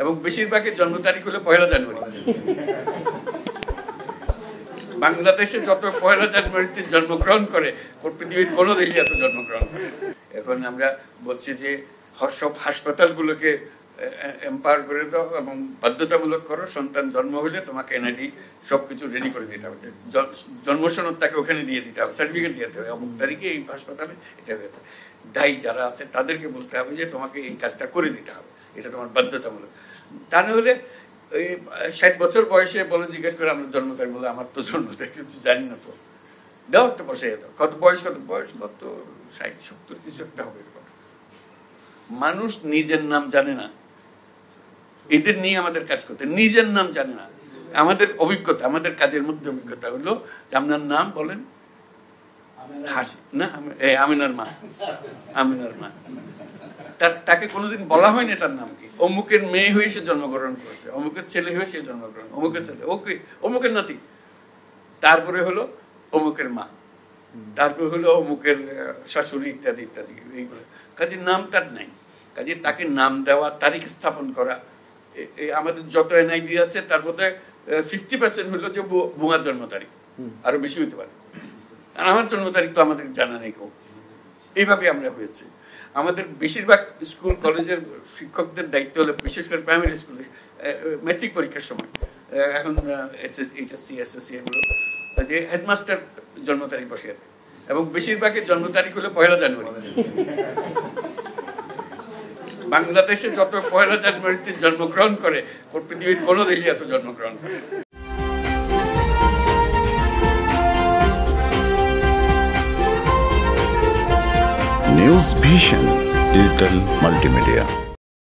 এবং বেশিরভাগের জন্ম তারিখ হলো 1 জানুয়ারি। বাংলাদেশে যত 1 জানুয়ারিতে জন্মগ্রহণ করে পৃথিবীর কোনো দেশে এত জন্মগ্রহণ করে। এখন আমরা বলছি যে সব হাসপাতালগুলোকে এম্পাওয়ার করে দাও এবং বাধ্যতামূলক করো, সন্তান জন্ম হলে তোমাকে এনআইডি সবকিছু রেডি করে দিতে হবে, জন্ম সনদ তাকে ওখানে দিয়ে দিতে হবে, সার্টিফিকেট দিতে হবে, অমুক তারিখে এই হাসপাতালে এটা হয়েছে। দায়ী যারা আছে তাদেরকে বলতে হবে যে তোমাকে এই কাজটা করে দিতে হবে, এটা তোমার বাধ্যতামূলক। তা না হলে ওই 60 বছর বয়সে বলে জিজ্ঞেস করে আমরা জন্ম তারিখ, বলে আমার তো জন্ম তারিখ কিন্তু জানি না, তো দাও একটা বসে দাও, কত বয়স কত 60 70 কিছু একটা হবে। মানুষ নিজের নাম জানে না, এদের নিয়ে আমাদের কাজ করতে, নিজের নাম জানে না। আমাদের অভিজ্ঞতা, আমাদের কাজের মধ্যে অভিজ্ঞতা হলো যে আপনার নাম বলেন না, আমিনার মা, আমিনার মা, তাকে কোনোদিন বলা হয়নি তার নাম কি, অমুকের মেয়ে হয়ে সে জন্মগ্রহণ করেছে, অমুকের ছেলে হয়ে সে জন্মগ্রহণ, অমুকের ছেলে, ওকে অমুকের নাতি, তারপরে হলো অমুকের মা, তারপরে হলো অমুকের শাশুড়ি, ইত্যাদি ইত্যাদি। এইগুলো কাজে নাম তার নাই। কাজে তাকে নাম দেওয়া, তারিখ স্থাপন করা, আমাদের যত এনআইডি আছে তার মধ্যে 50% হলো যে ভুয়া জন্ম তারিখ, আরো বেশি হইতে পারে। আর আমার জন্ম তারিখ তো আমাদের জানা নেই কেউ। এইভাবে আমরা হয়েছে। আমাদের বেশিরভাগ স্কুল কলেজের শিক্ষকদের দায়িত্ব হলো, বিশেষ করে প্রাইমারি স্কুলে ম্যাট্রিক পরীক্ষার সময়, এখন এইচএসসি এসএসসি এগুলো, যে হেডমাস্টার জন্ম তারিখ বসিয়ে দেয় এবং বেশিরভাগের জন্ম তারিখ হলো 1 জানুয়ারি। বাংলাদেশে যত 1 জানুয়ারিতে জন্মগ্রহণ করে পৃথিবীর কোনো দেশে এত জন্মগ্রহণ করে। News vision digital multimedia.